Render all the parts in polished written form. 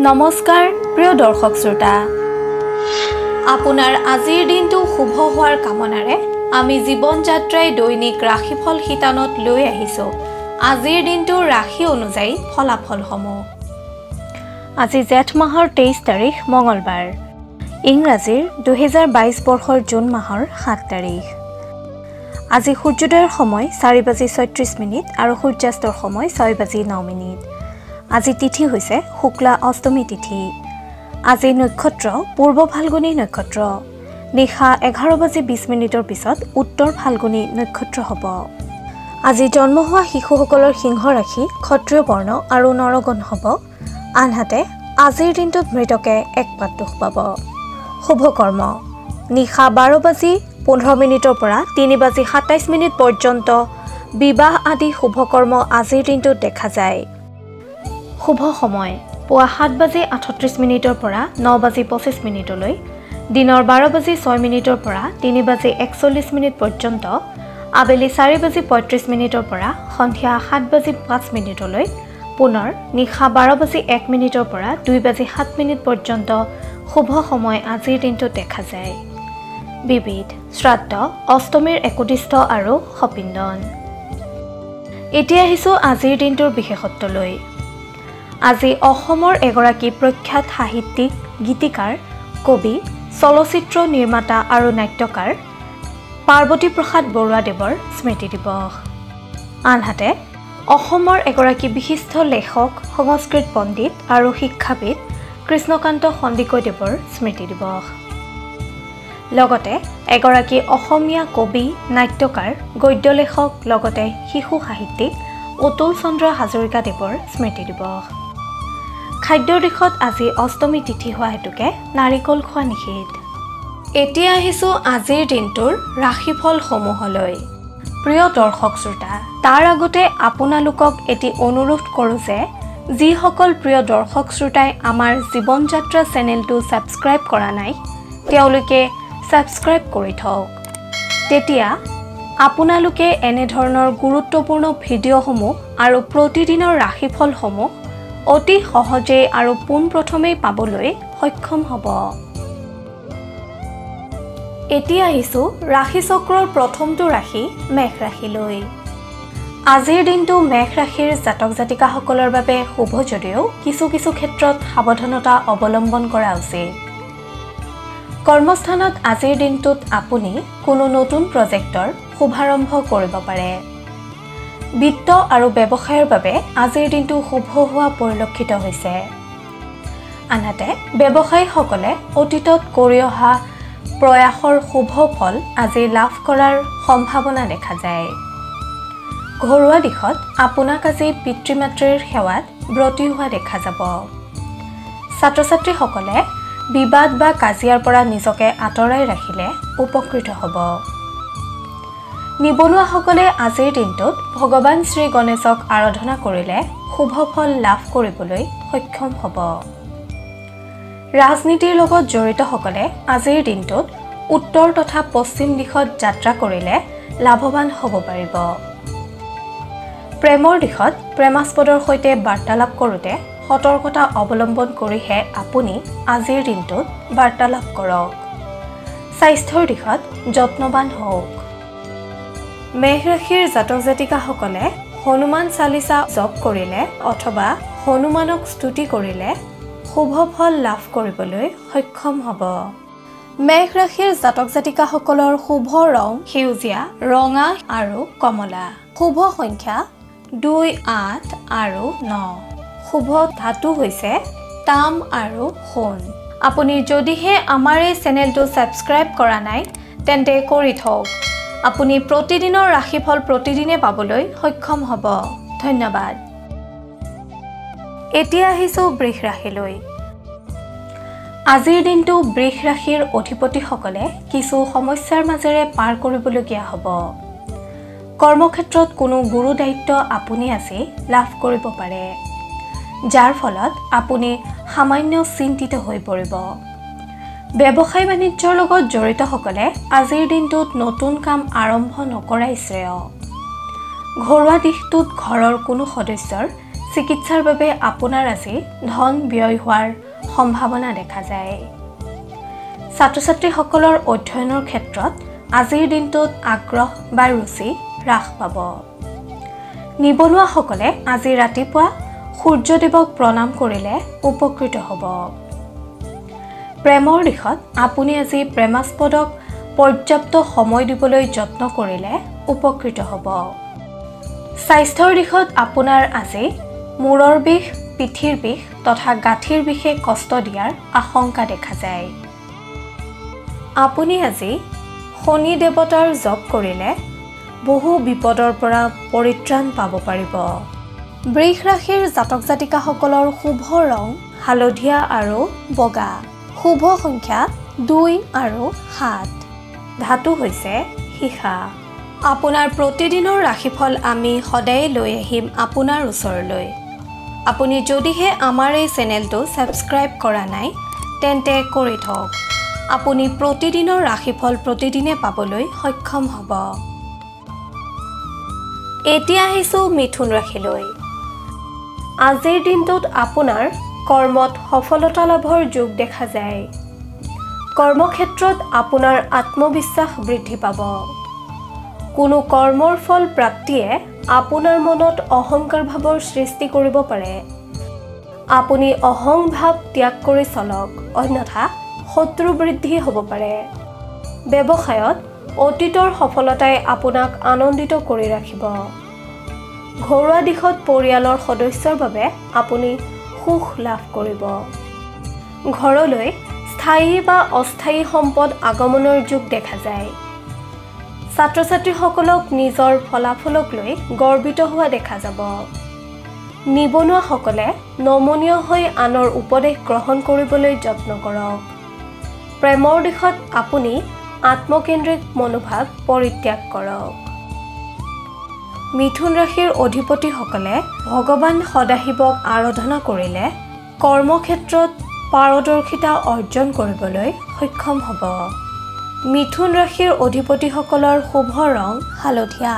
নমস্কাৰ প্ৰিয় দৰ্শক শ্ৰোতা আপোনাৰ আজিৰ দিনটো শুভ হোৱাৰ কামনাৰে আমি জীৱন যাত্ৰাই দৈনিক ৰাশিফল শিতানত লৈ আহিছো আজিৰ দিনটো ৰাশি অনুযায়ী ফলাফলসমূহ আজি জেঠ মাহৰ 23 তাৰিখ মঙ্গলবাৰ ইংৰাজীৰ 2022 বৰ্ষৰ জুন মাহৰ 7 তাৰিখ আজি সূৰ্যোদয়ৰ সময় 4:36 আৰু সূৰ্যাস্তৰ সময় 6:09 আজি তিথি হৈছে শুক্লা অষ্টমী তিথি আজি নক্ষত্ৰ পূৰ্ব ফাল্গুনী নক্ষত্ৰ নিশা 11:20 পিছত উত্তৰ ফাল্গুনী নক্ষত্ৰ হ'ব আজি জন্ম হোৱা শিশুসকলৰ সিংহ ৰাশি ক্ষত্ৰিয় বৰ্ণ আৰু নৰগণ হ'ব আনহাতে আজিৰ দিনটোত মৃতকে এক পাত দুখ পাব শুভ কৰ্ম নিশা 12:15 পৰা 3:27 পৰ্যন্ত বিবাহ আদি শুভ কৰ্ম আজিৰ দিনটোত দেখা যায় শুভ সময় পুৱা 7:38 পৰা 9:25 লৈ দিনৰ 12:06 পৰা 3:41 পৰ্যন্ত আবেলি 4:35 পৰা সন্ধিয়া 7:05 লৈ পুনৰ নিশা 12:01 পৰা 2:07 পৰ্যন্ত শুভ সময় আজিৰ দিনটোত দেখা যায় বিবিধ শ্ৰাদ্ধ অষ্টমীৰ একোদিষ্ট আৰু সপিন্দন এতিয়া আহিছো আজিৰ দিনটোৰ বিশেষত্বলৈ আজি অসমৰ এগৰাকী প্ৰখ্যাত সাহিত্যিক গীতিকাৰ কবি চলচ্চিত্ৰ নিৰ্মাতা আৰু নাট্যকাৰ পাৰ্বতী প্ৰসাদ বৰুৱাদেৱৰ স্মৃতি দিৱস আনহাতে অসমৰ এগৰাকী বিশিষ্ট লেখক সংস্কৃত পণ্ডিত আৰু শিক্ষাবিদ কৃষ্ণকান্ত সন্দিকৈদেৱৰ স্মৃতি দিৱস লগতে এগৰাকী অসমীয়া কবি নাট্যকাৰ গদ্য লেখক লগতে শিশু সাহিত্যিক অতুল চন্দ্ৰ হাজৰিকাদেৱৰ স্মৃতি দিৱস খাদ্যৰ দিশত আজি অষ্টমী তিথি হোৱা হেতুকে নাৰিকল খোৱা নিষেধ এতিয়া আহিছো আজিৰ দিনটোৰ ৰাশিফল সমূহলৈ প্ৰিয় দৰ্শক শ্ৰোতা তাৰ আগতে আপোনালোকক এটি অনুৰোধ কৰোঁ যে যিসকল প্ৰিয় দৰ্শক শ্ৰোতাই আমাৰ জীৱন যাত্ৰা চেনেলটো ছাবস্ক্ৰাইব কৰা নাই তেওঁলোকে ছাবস্ক্ৰাইব কৰি থওক তেতিয়া আপোনালোকে এনে ধৰণৰ গুৰুত্বপূৰ্ণ ভিডিঅ'সমূহ আৰু প্ৰতিদিনৰ ৰাশিফলসমূহ অতি সহজে আৰু পোনপ্ৰথমেই পাবলৈ সক্ষম হ'ব এতিয়া আহিছো ৰাশি চক্ৰৰ প্ৰথমটো ৰাশি মেষ ৰাশিলৈ আজিৰ দিনটো মেষ ৰাশিৰ জাতক জাতিকাসকলৰ বাবে শুভ যদিও কিছু ক্ষেত্ৰত সাৱধানতা অৱলম্বন কৰা উচিত কৰ্মস্থানত আজিৰ দিনটোত আপুনি কোনো নতুন প্ৰজেক্টৰ শুভাৰম্ভ কৰিব পাৰে বিত্ত আৰু ব্যৱসায়ৰ বাবে আজিৰ দিনটো শুভ হোৱা পৰিলক্ষিত হৈছে আনহাতে ব্যৱসায়ীসকলে অতীতত কৰি অহা প্ৰয়াসৰ শুভ ফল আজি লাভ কৰাৰ সম্ভাৱনা দেখা যায় ঘৰুৱা দিশত আপোনাক আজি পিতৃ মাতৃৰ সেৱাত ব্ৰতী হোৱা দেখা যাব ছাত্ৰ ছাত্ৰীসকলে বিবাদ বা কাজিয়াৰ পৰা নিজকে আঁতৰাই ৰাখিলে উপকৃত হ'ব নিবনুৱাসকলে আজিৰ দিনটোত ভগৱান শ্ৰী গণেশক আৰাধনা কৰিলে শুভ ফল লাভ কৰিবলৈ সক্ষম হ'ব ৰাজনীতিৰ লগত জড়িতসকলে আজিৰ দিনটোত উত্তৰ তথা পশ্চিম দিশত যাত্ৰা কৰিলে লাভৱান হ'ব পাৰিব প্ৰেমৰ দিশত প্ৰেমাস্পদৰ সৈতে বাৰ্তালাপ কৰোঁতে সতৰ্কতা অৱলম্বন কৰিহে আপুনি আজিৰ দিনটোত বাৰ্তালাপ কৰক স্বাস্থ্যৰ দিশত যত্নৱান হওক মেষ ৰাশিৰ জাতক জাতিকাসকলে হনুমান চালিচা জপ কৰিলে অথবা হনুমানক স্তুতি কৰিলে শুভ ফল লাভ কৰিবলৈ সক্ষম হ'ব মেষ ৰাশিৰ জাতক জাতিকাসকলৰ শুভ ৰং সেউজীয়া ৰঙা আৰু কমলা শুভ সংখ্যা 2 8 আৰু 9 শুভ ধাতু হৈছে তাম আৰু সোণ আপুনি যদিহে আমাৰ এই চেনেলটো ছাবস্ক্ৰাইব কৰা নাই তেন্তে কৰি থওক আপুনি প্ৰতিদিনৰ ৰাশিফল প্ৰতিদিনে পাবলৈ সক্ষম হ'ব ধন্যবাদ এতিয়া আহিছো বৃষ ৰাশিলৈ আজিৰ দিনটো বৃষ ৰাশিৰ অধিপতিসকলে কিছু সমস্যাৰ মাজেৰে পাৰ কৰিবলগীয়া হ'ব কৰ্মক্ষেত্ৰত কোনো গুৰু দায়িত্ব আপুনি আজি লাভ কৰিব পাৰে যাৰ ফলত আপুনি সামান্য চিন্তিত হৈ পৰিব ব্যৱসায় বাণিজ্যৰ লগত জড়িতসকলে আজিৰ দিনটোত নতুন কাম আৰম্ভ নকৰাই শ্ৰেয় ঘৰুৱা দিশটোত ঘৰৰ কোনো সদস্যৰ চিকিৎসাৰ বাবে আপোনাৰ আজি ধন ব্যয় হোৱাৰ সম্ভাৱনা দেখা যায়। ছাত্ৰ-ছাত্ৰীসকলৰ অধ্যয়নৰ ক্ষেত্ৰত আজিৰ দিনটোত আগ্ৰহ বা ৰুচি হ্ৰাস পাব। নিবনুৱাসকলে আজি ৰাতিপুৱা সূৰ্যদেৱক প্ৰণাম কৰিলে উপকৃত হ'ব। প্ৰেমৰ দিশত আপুনি আজি প্ৰেমাস্পদক পৰ্যাপ্ত সময় দিবলৈ যত্ন কৰিলে উপকৃত হ'ব। স্বাস্থ্যৰ দিশত আপোনাৰ আজি মূৰৰ বিষ, পিঠিৰ বিষ তথা গাঁঠিৰ বিষে কষ্ট দিয়াৰ আশংকা দেখা যায়। আপুনি আজি শনি দেৱতাৰ জপ কৰিলে বহু বিপদৰ পৰা পৰিত্ৰাণ পাব পাৰিব। বৃষ ৰাশিৰ জাতক জাতিকাসকলৰ শুভ ৰং হালধীয়া আৰু বগা। শুভ সংখ্যা 2 আৰু 7। ধাতু হৈছে সীসা। আপোনাৰ প্ৰতিদিনৰ ৰাশিফল আমি সদায় লৈ আহিম আপোনাৰ ওচৰলৈ। আপুনি যদিহে আমাৰ এই চেনেলটো ছাবস্ক্ৰাইব কৰা নাই তেন্তে কৰি থওক। আপুনি প্ৰতিদিনৰ ৰাশিফল প্ৰতিদিনে পাবলৈ সক্ষম হ'ব। এতিয়া আহিছোঁ মিথুন ৰাশিলৈ। আজিৰ দিনটোত আপোনাৰ কৰ্মত সফলতা লাভৰ যোগ দেখা যায়। কৰ্মক্ষেত্ৰত আপোনাৰ আত্মবিশ্বাস বৃদ্ধি পাব। কোনো কৰ্মৰ ফল প্ৰাপ্তিয়ে আপোনাৰ মনত অহংকাৰ ভাৱৰ সৃষ্টি কৰিব পাৰে। আপুনি অহং ভাৱ ত্যাগ কৰি চলক, অন্যথা শত্ৰু বৃদ্ধি হ'ব পাৰে। ব্যৱসায়ত অতীতৰ সফলতাই আপোনাক আনন্দিত কৰি ৰাখিব। ঘৰুৱা দিশত পৰিয়ালৰ সদস্যৰ বাবে আপুনি সুখ লাভ কৰিব। ঘৰলৈ স্থায়ী বা অস্থায়ী সম্পদ আগমনৰ যোগ দেখা যায়। ছাত্ৰ-ছাত্ৰীসকলক নিজৰ ফলাফলক লৈ গৰ্বিত হোৱা দেখা যাব। নিবনুৱাসকলে নমনীয় হৈ আনৰ উপদেশ গ্ৰহণ কৰিবলৈ যত্ন কৰক। প্ৰেমৰ দিশত আপুনি আত্মকেন্দ্ৰিক মনোভাৱ পৰিত্যাগ কৰক। মিথুন ৰাশিৰ অধিপতিসকলে ভগৱান সদাশিৱক আৰাধনা কৰিলে কৰ্মক্ষেত্ৰত পাৰদৰ্শিতা অৰ্জন কৰিবলৈ সক্ষম হ'ব। মিথুন ৰাশিৰ অধিপতিসকলৰ শুভ ৰং হালধীয়া।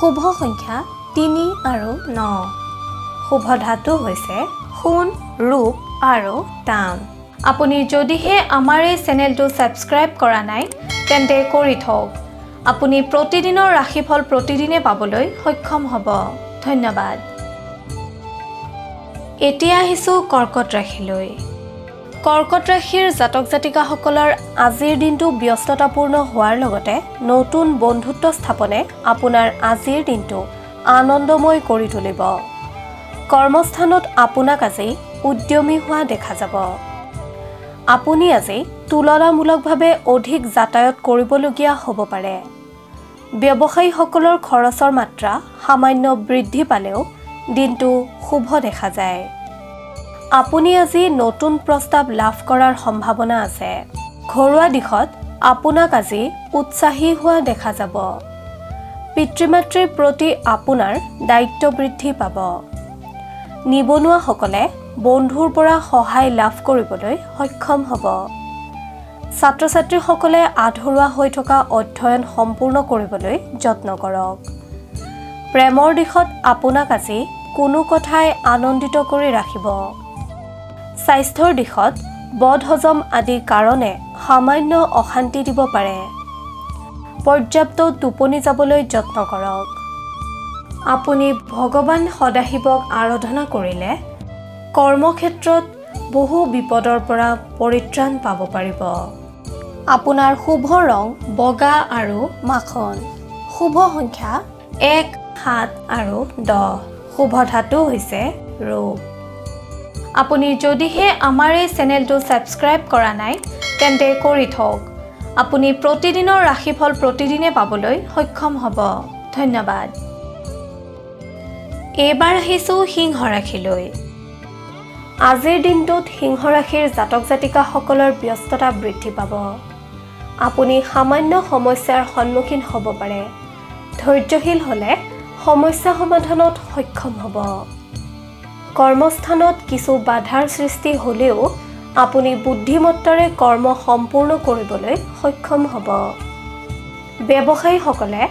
শুভ সংখ্যা 3 আৰু 9। শুভ ধাতু হৈছে সোণ, ৰূপ আৰু তাম। আপুনি যদিহে আমাৰ এই চেনেলটো ছাবস্ক্ৰাইব কৰা নাই তেন্তে কৰি থওক। আপুনি প্ৰতিদিনৰ ৰাশিফল প্ৰতিদিনে পাবলৈ সক্ষম হ'ব। ধন্যবাদ। এতিয়া আহিছোঁ কৰ্কট ৰাশিলৈ। কৰ্কট ৰাশিৰ জাতক জাতিকাসকলৰ আজিৰ দিনটো ব্যস্ততাপূৰ্ণ হোৱাৰ লগতে নতুন বন্ধুত্ব স্থাপনে আপোনাৰ আজিৰ দিনটো আনন্দময় কৰি তুলিব। কৰ্মস্থানত আপোনাক আজি উদ্যমী হোৱা দেখা যাব। আপুনি আজি তুলনামূলকভাৱে অধিক যাতায়াত কৰিবলগীয়া হ'ব পাৰে। ব্যৱসায়ীসকলৰ খৰচৰ মাত্ৰা সামান্য বৃদ্ধি পালেও দিনটো শুভ দেখা যায়। আপুনি আজি নতুন প্ৰস্তাৱ লাভ কৰাৰ সম্ভাৱনা আছে। ঘৰুৱা দিশত আপোনাক আজি উৎসাহী হোৱা দেখা যাব। পিতৃ-মাতৃৰ প্ৰতি আপোনাৰ দায়িত্ব বৃদ্ধি পাব। নিবনুৱাসকলে বন্ধুৰ পৰা সহায় লাভ কৰিবলৈ সক্ষম হ'ব। ছাত্ৰ-ছাত্ৰীসকলে আধৰুৱা হৈ থকা অধ্যয়ন সম্পূৰ্ণ কৰিবলৈ যত্ন কৰক। প্ৰেমৰ দিশত আপোনাক আজি কোনো কথাই আনন্দিত কৰি ৰাখিব। স্বাস্থ্যৰ দিশত বদহজম আদিৰ কাৰণে সামান্য অশান্তি দিব পাৰে। পৰ্যাপ্ত টোপনি যাবলৈ যত্ন কৰক। আপুনি ভগৱান সদাশিৱক আৰাধনা কৰিলে কৰ্মক্ষেত্ৰত বহু বিপদৰ পৰা পৰিত্ৰাণ পাব পাৰিব। আপোনাৰ শুভ ৰং বগা আৰু মাখন। শুভ সংখ্যা 1, 7 আৰু 10। শুভ ধাতু হৈছে ৰূপ। আপুনি যদিহে আমাৰ এই চেনেলটো ছাবস্ক্ৰাইব কৰা নাই তেন্তে কৰি থওক। আপুনি প্ৰতিদিনৰ ৰাশিফল প্ৰতিদিনে পাবলৈ সক্ষম হ'ব। ধন্যবাদ। এইবাৰ আহিছোঁ সিংহ ৰাশিলৈ। আজিৰ দিনটোত সিংহ ৰাশিৰ জাতক জাতিকাসকলৰ ব্যস্ততা বৃদ্ধি পাব। আপুনি সামান্য সমস্যাৰ সন্মুখীন হ'ব পাৰে। ধৈৰ্যশীল হ'লে সমস্যা সমাধানত সক্ষম হ'ব। কৰ্মস্থানত কিছু বাধাৰ সৃষ্টি হ'লেও আপুনি বুদ্ধিমত্তাৰে কৰ্ম সম্পূৰ্ণ কৰিবলৈ সক্ষম হ'ব। ব্যৱসায়ীসকলে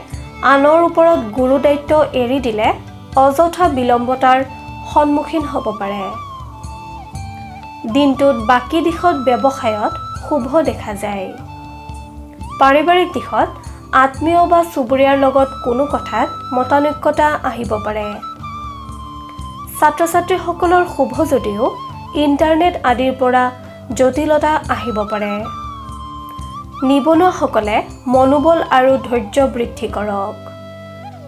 আনৰ ওপৰত গুৰু দায়িত্ব এৰি দিলে অযথা বিলম্বতাৰ সন্মুখীন হ'ব পাৰে। দিনটোত বাকী দিশত ব্যৱসায়ত শুভ দেখা যায়। পাৰিবাৰিক দিশত আত্মীয় বা চুবুৰীয়াৰ লগত কোনো কথাত মতানৈক্যতা আহিব পাৰে। ছাত্ৰ-ছাত্ৰীসকলৰ শুভ যদিও ইণ্টাৰনেট আদিৰ পৰা জটিলতা আহিব পাৰে। নিবনুৱাসকলে মনোবল আৰু ধৈৰ্য বৃদ্ধি কৰক।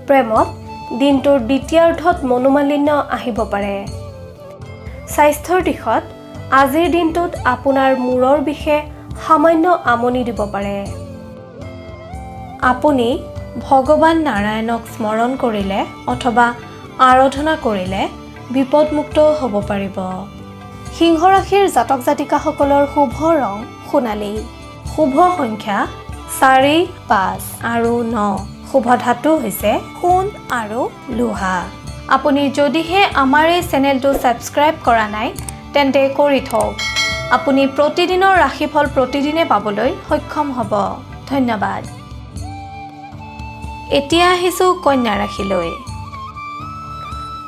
প্ৰেমত দিনটোৰ দ্বিতীয়াৰ্ধত মনোমালিন্য আহিব পাৰে। স্বাস্থ্যৰ দিশত আজিৰ দিনটোত আপোনাৰ মূৰৰ বিষে সামান্য আমনি দিব পাৰে। আপুনি ভগৱান নাৰায়ণক স্মৰণ কৰিলে অথবা আৰাধনা কৰিলে বিপদমুক্ত হ'ব পাৰিব। সিংহ ৰাশিৰ জাতক জাতিকাসকলৰ শুভ ৰং সোণালী। শুভ সংখ্যা 4, 5 আৰু 9। শুভ ধাতু হৈছে সোণ আৰু লোহা। আপুনি যদিহে আমাৰ এই চেনেলটো ছাবস্ক্ৰাইব কৰা নাই তেন্তে কৰি থওক। আপুনি প্ৰতিদিনৰ ৰাশিফল প্ৰতিদিনে পাবলৈ সক্ষম হ'ব। ধন্যবাদ। এতিয়া আহিছোঁ কন্যা ৰাশিলৈ।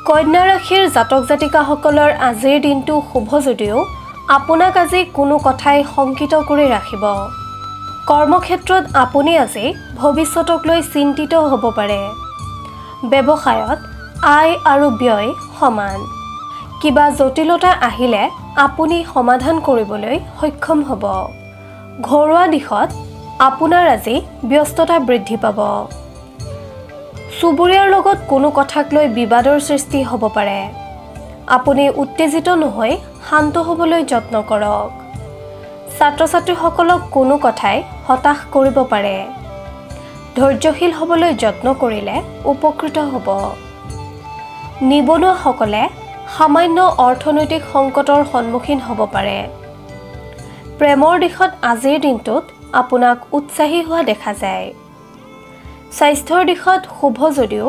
কন্যা ৰাশিৰ জাতক জাতিকাসকলৰ আজিৰ দিনটো শুভ যদিও আপোনাক আজি কোনো কথাই শংকিত কৰি ৰাখিব। কৰ্মক্ষেত্ৰত আপুনি আজি ভৱিষ্যতক লৈ চিন্তিত হ'ব পাৰে। ব্যৱসায়ত আয় আৰু ব্যয় সমান। কিবা জটিলতা আহিলে আপুনি সমাধান কৰিবলৈ সক্ষম হ'ব। ঘৰুৱা দিশত আপোনাৰ আজি ব্যস্ততা বৃদ্ধি পাব। চুবুৰীয়াৰ লগত কোনো কথাক লৈ বিবাদৰ সৃষ্টি হ'ব পাৰে। আপুনি উত্তেজিত নহৈ শান্ত হ'বলৈ যত্ন কৰক। ছাত্ৰ-ছাত্ৰীসকলক কোনো কথাই হতাশ কৰিব পাৰে। ধৈৰ্যশীল হ'বলৈ যত্ন কৰিলে উপকৃত হ'ব। নিবনুৱাসকলে সামান্য অৰ্থনৈতিক সংকটৰ সন্মুখীন হ'ব পাৰে। প্ৰেমৰ দিশত আজিৰ দিনটোত আপোনাক উৎসাহী হোৱা দেখা যায়। স্বাস্থ্যৰ দিশত শুভ যদিও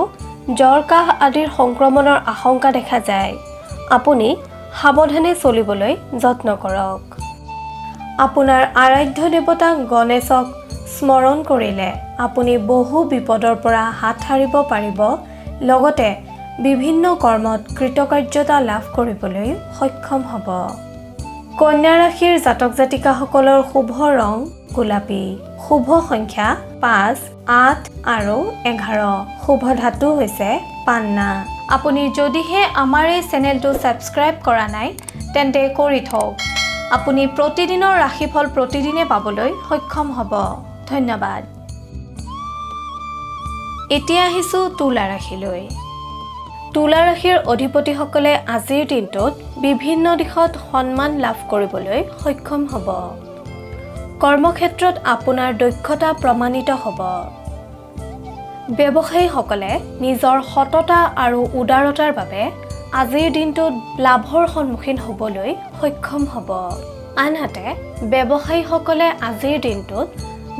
জ্বৰ কাহ আদিৰ সংক্ৰমণৰ আশংকা দেখা যায়। আপুনি সাৱধানে চলিবলৈ যত্ন কৰক। আপোনাৰ আৰাধ্য দেৱতা গণেশক স্মৰণ কৰিলে আপুনি বহু বিপদৰ পৰা হাত সাৰিব পাৰিব। লগতে বিভিন্ন কৰ্মত কৃতকাৰ্যতা লাভ কৰিবলৈ সক্ষম হ'ব। কন্যা ৰাশিৰ জাতক জাতিকাসকলৰ শুভ ৰং গোলাপী। শুভ সংখ্যা 5, 8 আৰু 11। শুভ ধাতু হৈছে পান্না। আপুনি যদিহে আমাৰ এই চেনেলটো ছাবস্ক্ৰাইব কৰা নাই তেন্তে কৰি থওক। আপুনি প্ৰতিদিনৰ ৰাশিফল প্ৰতিদিনে পাবলৈ সক্ষম হ'ব। ধন্যবাদ। এতিয়া আহিছোঁ তুলা ৰাশিলৈ। তুলা ৰাশিৰ অধিপতিসকলে আজিৰ দিনটোত বিভিন্ন দিশত সন্মান লাভ কৰিবলৈ সক্ষম হ'ব। কৰ্মক্ষেত্ৰত আপোনাৰ দক্ষতা প্ৰমাণিত হ'ব। ব্যৱসায়ীসকলে নিজৰ সততা আৰু উদাৰতাৰ বাবে আজিৰ দিনটোত লাভৰ সন্মুখীন হ'বলৈ সক্ষম হ'ব। আনহাতে ব্যৱসায়ীসকলে আজিৰ দিনটোত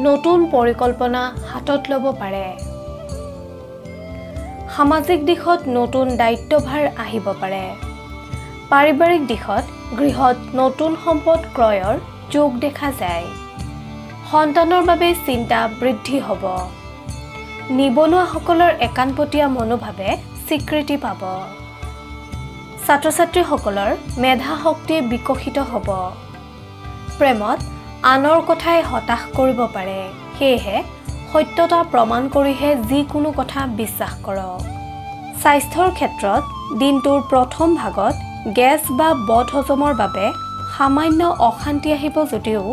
নতুন পৰিকল্পনা হাতত ল'ব পাৰে। সামাজিক দিশত নতুন দায়িত্বভাৰ আহিব পাৰে। পাৰিবাৰিক দিশত গৃহত নতুন সম্পদ ক্ৰয়ৰ যোগ দেখা যায়। সন্তানৰ বাবে চিন্তা বৃদ্ধি হ'ব। নিবনুৱাসকলৰ একান্তপতীয়া মনোভাৱে স্বীকৃতি পাব। ছাত্ৰ-ছাত্ৰীসকলৰ মেধা শক্তি বিকশিত হ'ব। প্ৰেমত আনৰ কথাই হতাশ কৰিব পাৰে। সেয়েহে সত্যতা প্ৰমাণ কৰিহে যিকোনো কথা বিশ্বাস কৰক। স্বাস্থ্যৰ ক্ষেত্ৰত দিনটোৰ প্ৰথম ভাগত গেছ বা বদহজমৰ বাবে সামান্য অশান্তি আহিব যদিও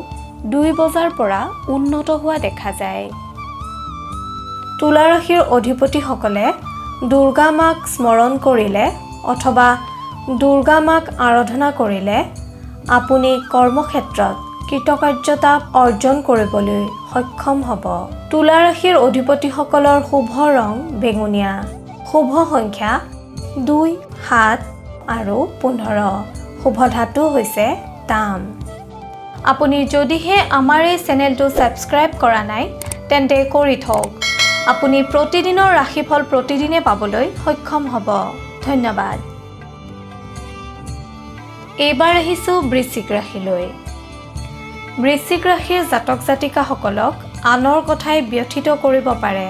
2 বজাৰ পৰা উন্নত হোৱা দেখা যায়। তুলা ৰাশিৰ অধিপতিসকলে দুৰ্গা মাক স্মৰণ কৰিলে অথবা দুৰ্গা মাক আৰাধনা কৰিলে আপুনি কৰ্মক্ষেত্ৰত কৃতকাৰ্যতা অৰ্জন কৰিবলৈ সক্ষম হ'ব। তুলা ৰাশিৰ অধিপতিসকলৰ শুভ ৰং বেঙুনীয়া। শুভ সংখ্যা 2, 7 আৰু 15। শুভ ধাতু হৈছে তাম। আপুনি যদিহে আমাৰ এই চেনেলটো ছাবস্ক্ৰাইব কৰা নাই তেন্তে কৰি থওক। আপুনি প্ৰতিদিনৰ ৰাশিফল প্ৰতিদিনে পাবলৈ সক্ষম হ'ব। ধন্যবাদ। এইবাৰ আহিছোঁ বৃশ্চিক ৰাশিলৈ। বৃশ্চিক ৰাশিৰ জাতক জাতিকাসকলক আনৰ কথাই ব্যথিত কৰিব পাৰে।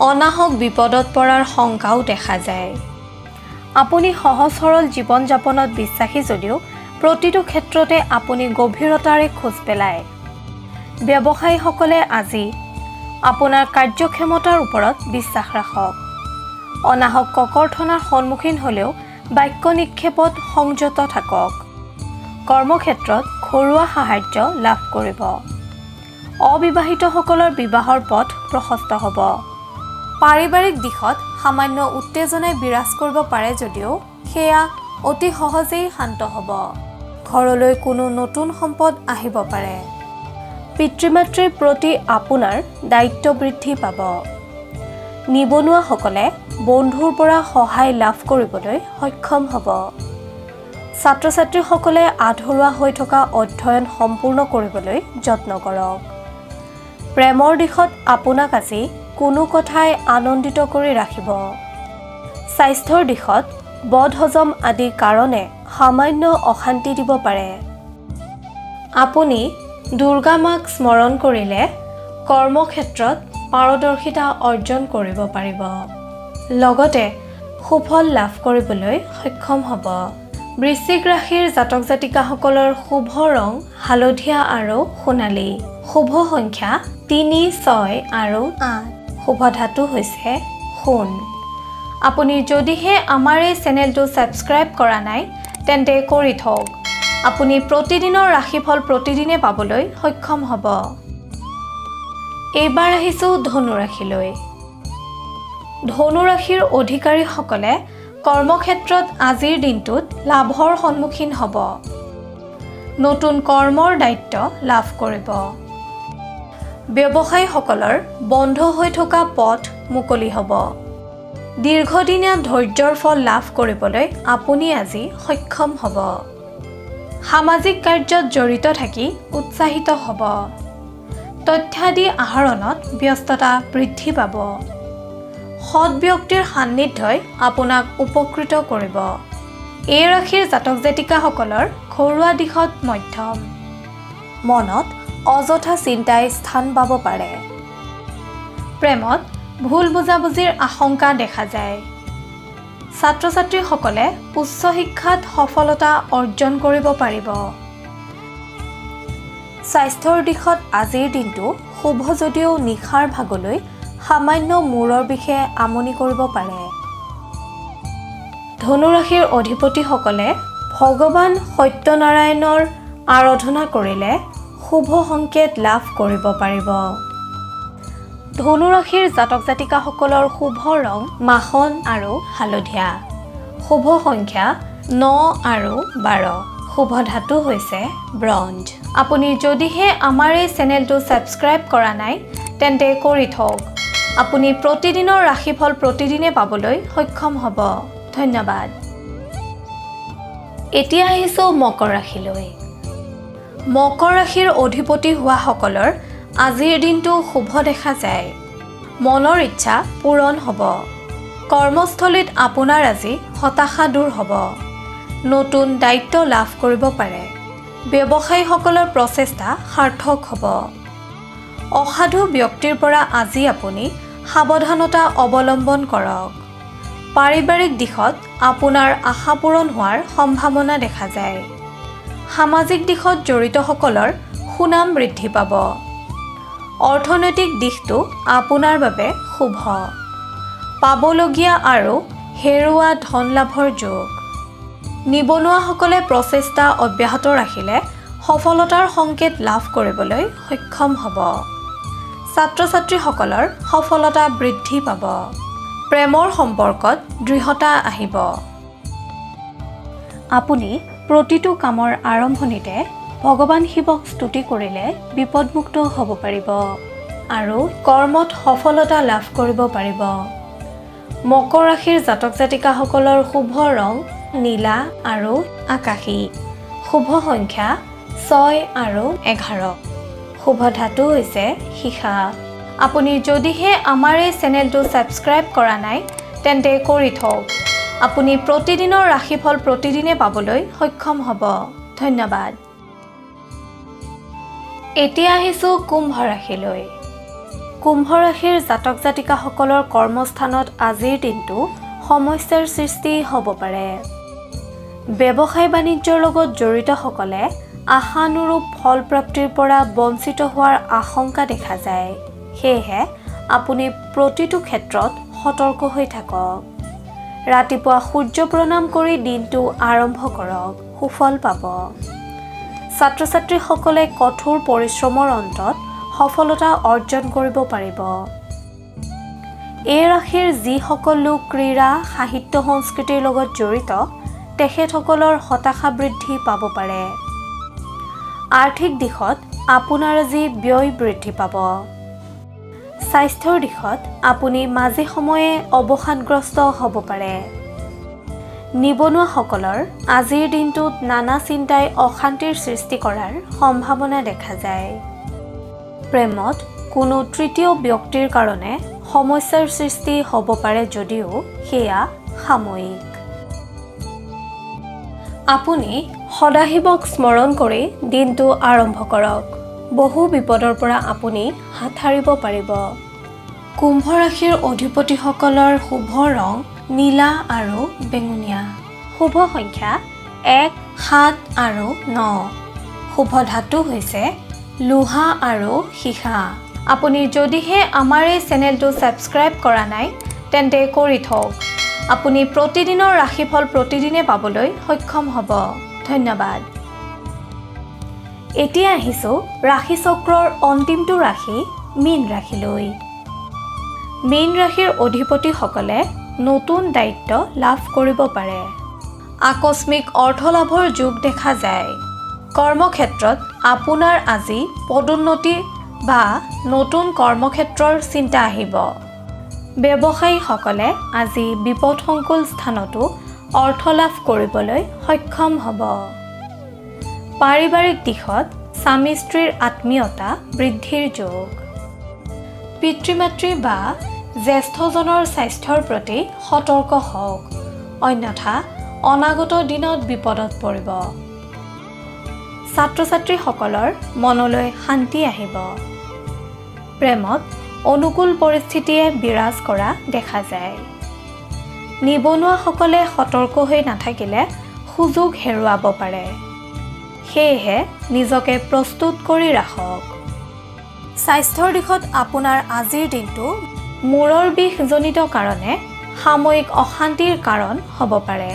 অনাহক বিপদত পৰাৰ শংকাও দেখা যায়। আপুনি সহজ সৰল জীৱন যাপনত বিশ্বাসী যদিও প্ৰতিটো ক্ষেত্ৰতে আপুনি গভীৰতাৰে খোজ পেলায়। ব্যৱসায়ীসকলে আজি আপোনাৰ কাৰ্যক্ষমতাৰ ওপৰত বিশ্বাস ৰাখক। অনাহক ককৰ্থনাৰ সন্মুখীন হ'লেও বাক্য নিক্ষেপত সংযত থাকক। কৰ্মক্ষেত্ৰত ঘৰুৱা সাহায্য লাভ কৰিব। অবিবাহিতসকলৰ বিবাহৰ পথ প্ৰশস্ত হ'ব। পাৰিবাৰিক দিশত সামান্য উত্তেজনাই বিৰাজ কৰিব পাৰে যদিও সেয়া অতি সহজেই শান্ত হ'ব। ঘৰলৈ কোনো নতুন সম্পদ আহিব পাৰে। পিতৃ-মাতৃৰ প্ৰতি আপোনাৰ দায়িত্ব বৃদ্ধি পাব। নিবনুৱাসকলে বন্ধুৰ পৰা সহায় লাভ কৰিবলৈ সক্ষম হ'ব। ছাত্ৰ-ছাত্ৰীসকলে আধৰুৱা হৈ থকা অধ্যয়ন সম্পূৰ্ণ কৰিবলৈ যত্ন কৰক। প্ৰেমৰ দিশত আপোনাক আজি কোনো কথাই আনন্দিত কৰি ৰাখিব। স্বাস্থ্যৰ দিশত বদহজম আদি কাৰণে সামান্য অশান্তি দিব পাৰে। আপুনি দুৰ্গা মাক স্মৰণ কৰিলে কৰ্মক্ষেত্ৰত পাৰদৰ্শিতা অৰ্জন কৰিব পাৰিব। লগতে সুফল লাভ কৰিবলৈ সক্ষম হ'ব। বৃশ্চিক ৰাশিৰ জাতক জাতিকাসকলৰ শুভ ৰং হালধীয়া আৰু সোণালী। শুভ সংখ্যা 3, 6 আৰু 8। শুভ ধাতু হৈছে সোণ। আপুনি যদিহে আমাৰ এই চেনেলটো ছাবস্ক্ৰাইব কৰা নাই তেন্তে কৰি থওক। আপুনি প্ৰতিদিনৰ ৰাশিফল প্ৰতিদিনে পাবলৈ সক্ষম হ'ব। এইবাৰ আহিছোঁ ধনু ৰাশিলৈ। ধনু ৰাশিৰ অধিকাৰীসকলে কৰ্মক্ষেত্ৰত আজিৰ দিনটোত লাভৰ সন্মুখীন হ'ব। নতুন কৰ্মৰ দায়িত্ব লাভ কৰিব। ব্যৱসায়ীসকলৰ বন্ধ হৈ থকা পথ মুকলি হ'ব। দীৰ্ঘদিনীয়া ধৈৰ্যৰ ফল লাভ কৰিবলৈ আপুনি আজি সক্ষম হ'ব। সামাজিক কাৰ্যত জড়িত থাকি উৎসাহিত হ'ব। তথ্যাদি আহৰণত ব্যস্ততা বৃদ্ধি পাব। সৎ ব্যক্তিৰ সান্নিধ্যই আপোনাক উপকৃত কৰিব। এই ৰাশিৰ জাতক জাতিকাসকলৰ ঘৰুৱা দিশত মধ্যম। মনত অযথা চিন্তাই স্থান পাব পাৰে। প্ৰেমত ভুল বুজাবুজিৰ আশংকা দেখা যায়। ছাত্ৰ-ছাত্ৰীসকলে উচ্চ শিক্ষাত সফলতা অৰ্জন কৰিব পাৰিব। স্বাস্থ্যৰ দিশত আজিৰ দিনটো শুভ যদিও নিশাৰ ভাগলৈ সামান্য মূৰৰ বিষে আমনি কৰিব পাৰে। ধনু ৰাশিৰ অধিপতিসকলে ভগৱান সত্যনাৰায়ণৰ আৰাধনা কৰিলে শুভ সংকেত লাভ কৰিব পাৰিব। ধনু ৰাশিৰ জাতক জাতিকাসকলৰ শুভ ৰং মাখন আৰু হালধীয়া। শুভ সংখ্যা 9 আৰু 12। শুভ ধাতু হৈছে ব্ৰঞ্জ। আপুনি যদিহে আমাৰ এই চেনেলটো ছাবস্ক্ৰাইব কৰা নাই তেন্তে কৰি থওক। আপুনি প্ৰতিদিনৰ ৰাশিফল প্ৰতিদিনে পাবলৈ সক্ষম হ'ব। ধন্যবাদ। এতিয়া আহিছোঁ মকৰ ৰাশিলৈ। মকৰ ৰাশিৰ অধিপতি হোৱাসকলৰ আজিৰ দিনটো শুভ দেখা যায়। মনৰ ইচ্ছা পূৰণ হ'ব। কৰ্মস্থলীত আপোনাৰ আজি হতাশা দূৰ হ'ব। নতুন দায়িত্ব লাভ কৰিব পাৰে। ব্যৱসায়ীসকলৰ প্ৰচেষ্টা সাৰ্থক হ'ব। অসাধু ব্যক্তিৰ পৰা আজি আপুনি সাৱধানতা অৱলম্বন কৰক। পাৰিবাৰিক দিশত আপোনাৰ আশা পূৰণ হোৱাৰ সম্ভাৱনা দেখা যায়। সামাজিক দিশত জড়িতসকলৰ সুনাম বৃদ্ধি পাব। অৰ্থনৈতিক দিশটো আপোনাৰ বাবে শুভ। পাবলগীয়া আৰু হেৰুৱা ধন লাভৰ যোগ। নিবনুৱাসকলে প্ৰচেষ্টা অব্যাহত ৰাখিলে সফলতাৰ সংকেত লাভ কৰিবলৈ সক্ষম হ'ব। ছাত্ৰ-ছাত্ৰীসকলৰ সফলতা বৃদ্ধি পাব। প্ৰেমৰ সম্পৰ্কত দৃঢ়তা আহিব। আপুনি প্ৰতিটো কামৰ আৰম্ভণিতে ভগৱান শিৱক স্তুতি কৰিলে বিপদমুক্ত হ'ব পাৰিব আৰু কৰ্মত সফলতা লাভ কৰিব পাৰিব। মকৰ ৰাশিৰ জাতক জাতিকাসকলৰ শুভ ৰং নীলা আৰু আকাশী। শুভ সংখ্যা 6 আৰু 11। শুভ ধাতু হৈছে সীসা। আপুনি যদিহে আমাৰ এই চেনেলটো ছাবস্ক্ৰাইব কৰা নাই তেন্তে কৰি থওক। আপুনি প্ৰতিদিনৰ ৰাশিফল প্ৰতিদিনে পাবলৈ সক্ষম হ'ব। ধন্যবাদ। এতিয়া আহিছোঁ কুম্ভ ৰাশিলৈ। কুম্ভ ৰাশিৰ জাতক জাতিকাসকলৰ কৰ্মস্থানত আজিৰ দিনটো সমস্যাৰ সৃষ্টি হ'ব পাৰে। ব্যৱসায় বাণিজ্যৰ লগত জড়িতসকলে আশানুৰূপ ফল প্ৰাপ্তিৰ পৰা বঞ্চিত হোৱাৰ আশংকা দেখা যায়। সেয়েহে আপুনি প্ৰতিটো ক্ষেত্ৰত সতৰ্ক হৈ থাকক। ৰাতিপুৱা সূৰ্য প্ৰণাম কৰি দিনটো আৰম্ভ কৰক, সুফল পাব। ছাত্ৰ-ছাত্ৰীসকলে কঠোৰ পৰিশ্ৰমৰ অন্তত সফলতা অৰ্জন কৰিব পাৰিব। এই ৰাশিৰ যিসকল লোক ক্ৰীড়া, সাহিত্য, সংস্কৃতিৰ লগত জড়িত তেখেতসকলৰ হতাশা বৃদ্ধি পাব পাৰে। আৰ্থিক দিশত আপোনাৰ আজি ব্যয় বৃদ্ধি পাব। স্বাস্থ্যৰ দিশত আপুনি মাজে সময়ে অৱসাদগ্ৰস্ত হ'ব পাৰে। নিবনুৱাসকলৰ আজিৰ দিনটোত নানা চিন্তাই অশান্তিৰ সৃষ্টি কৰাৰ সম্ভাৱনা দেখা যায়। প্ৰেমত কোনো তৃতীয় ব্যক্তিৰ কাৰণে সমস্যাৰ সৃষ্টি হ'ব পাৰে যদিও সেয়া সাময়িক। আপুনি সদাশিৱক স্মৰণ কৰি দিনটো আৰম্ভ কৰক। বহু বিপদৰ পৰা আপুনি হাত সাৰিব পাৰিব। কুম্ভ ৰাশিৰ অধিপতিসকলৰ শুভ ৰং নীলা আৰু বেঙুনীয়া। শুভ সংখ্যা 1, 7 আৰু 9। শুভ ধাতু হৈছে লোহা আৰু সীসা। আপুনি যদিহে আমাৰ এই চেনেলটো ছাবস্ক্ৰাইব কৰা নাই তেন্তে কৰি থওক। আপুনি প্ৰতিদিনৰ ৰাশিফল প্ৰতিদিনে পাবলৈ সক্ষম হ'ব। ধন্যবাদ। এতিয়া আহিছোঁ ৰাশিচক্ৰৰ অন্তিমটো ৰাশি মীন ৰাশিলৈ। মীন ৰাশিৰ অধিপতিসকলে নতুন দায়িত্ব লাভ কৰিব পাৰে। আকস্মিক অৰ্থলাভৰ যোগ দেখা যায়। কৰ্মক্ষেত্ৰত আপোনাৰ আজি পদোন্নতি বা নতুন কৰ্মক্ষেত্ৰৰ চিন্তা আহিব। ব্যৱসায়ীসকলে আজি বিপদসংকুল স্থানতো অৰ্থ লাভ কৰিবলৈ সক্ষম হ'ব। পাৰিবাৰিক দিশত স্বামী স্ত্ৰীৰ আত্মীয়তা বৃদ্ধিৰ যোগ। পিতৃ-মাতৃ বা জ্যেষ্ঠজনৰ স্বাস্থ্যৰ প্ৰতি সতৰ্ক হওক, অন্যথা অনাগত দিনত বিপদত পৰিব। ছাত্ৰ-ছাত্ৰীসকলৰ মনলৈ শান্তি আহিব। প্ৰেমত অনুকূল পৰিস্থিতিয়ে বিৰাজ কৰা দেখা যায়। নিবনুৱাসকলে সতৰ্ক হৈ নাথাকিলে সুযোগ হেৰুৱাব পাৰে। সেয়েহে নিজকে প্ৰস্তুত কৰি ৰাখক। স্বাস্থ্যৰ দিশত আপোনাৰ আজিৰ দিনটো মূৰৰ বিষজনিত কাৰণে সাময়িক অশান্তিৰ কাৰণ হ'ব পাৰে।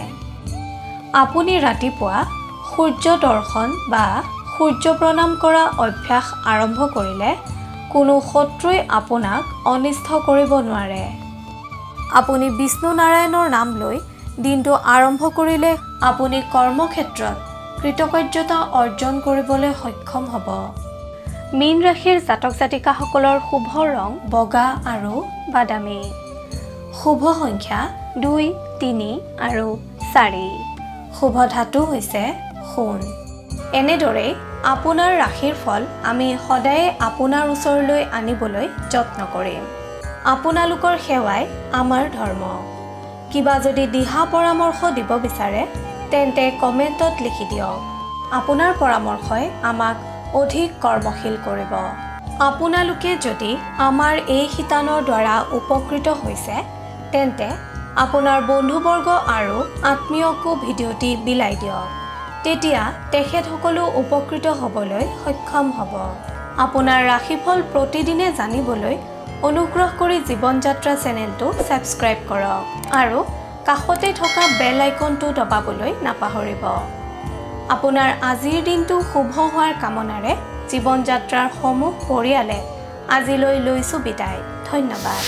আপুনি ৰাতিপুৱা সূৰ্য দৰ্শন বা সূৰ্য প্ৰণাম কৰা অভ্যাস আৰম্ভ কৰিলে কোনো শত্ৰুই আপোনাক অনিষ্ট কৰিব নোৱাৰে। আপুনি বিষ্ণু নাৰায়ণৰ নাম লৈ দিনটো আৰম্ভ কৰিলে আপুনি কৰ্মক্ষেত্ৰত কৃতকাৰ্যতা অৰ্জন কৰিবলৈ সক্ষম হ'ব। মীন ৰাশিৰ জাতক জাতিকাসকলৰ শুভ ৰং বগা আৰু বাদামী। শুভ সংখ্যা 2, 3 আৰু 4। শুভ ধাতু হৈছে সোণ। এনেদৰেই আপোনাৰ ৰাশিৰ ফল আমি সদায়ে আপোনাৰ ওচৰলৈ আনিবলৈ যত্ন কৰিম। আপোনালোকৰ সেৱাই আমাৰ ধৰ্ম। কিবা যদি দিহা পৰামৰ্শ দিব বিচাৰে তেন্তে কমেণ্টত লিখি দিয়ক। আপোনাৰ পৰামৰ্শই আমাক অধিক কৰ্মশীল কৰিব। আপোনালোকে যদি আমাৰ এই শিতানৰ দ্বাৰা উপকৃত হৈছে তেন্তে আপোনাৰ বন্ধুবৰ্গ আৰু আত্মীয়কো ভিডিঅ'টি বিলাই দিয়ক। তেতিয়া তেখেতসকলো উপকৃত হ'বলৈ সক্ষম হ'ব। আপোনাৰ ৰাশিফল প্ৰতিদিনে জানিবলৈ অনুগ্ৰহ কৰি জীৱন যাত্ৰা চেনেলটো ছাবস্ক্ৰাইব কৰক আৰু কাষতে থকা বেল আইকনটো দবাবলৈ নাপাহৰিব। আপোনাৰ আজিৰ দিনটো শুভ হোৱাৰ কামনাৰে জীৱন যাত্ৰাৰ সমূহ পৰিয়ালে আজিলৈ লৈছোঁ বিদায়। ধন্যবাদ।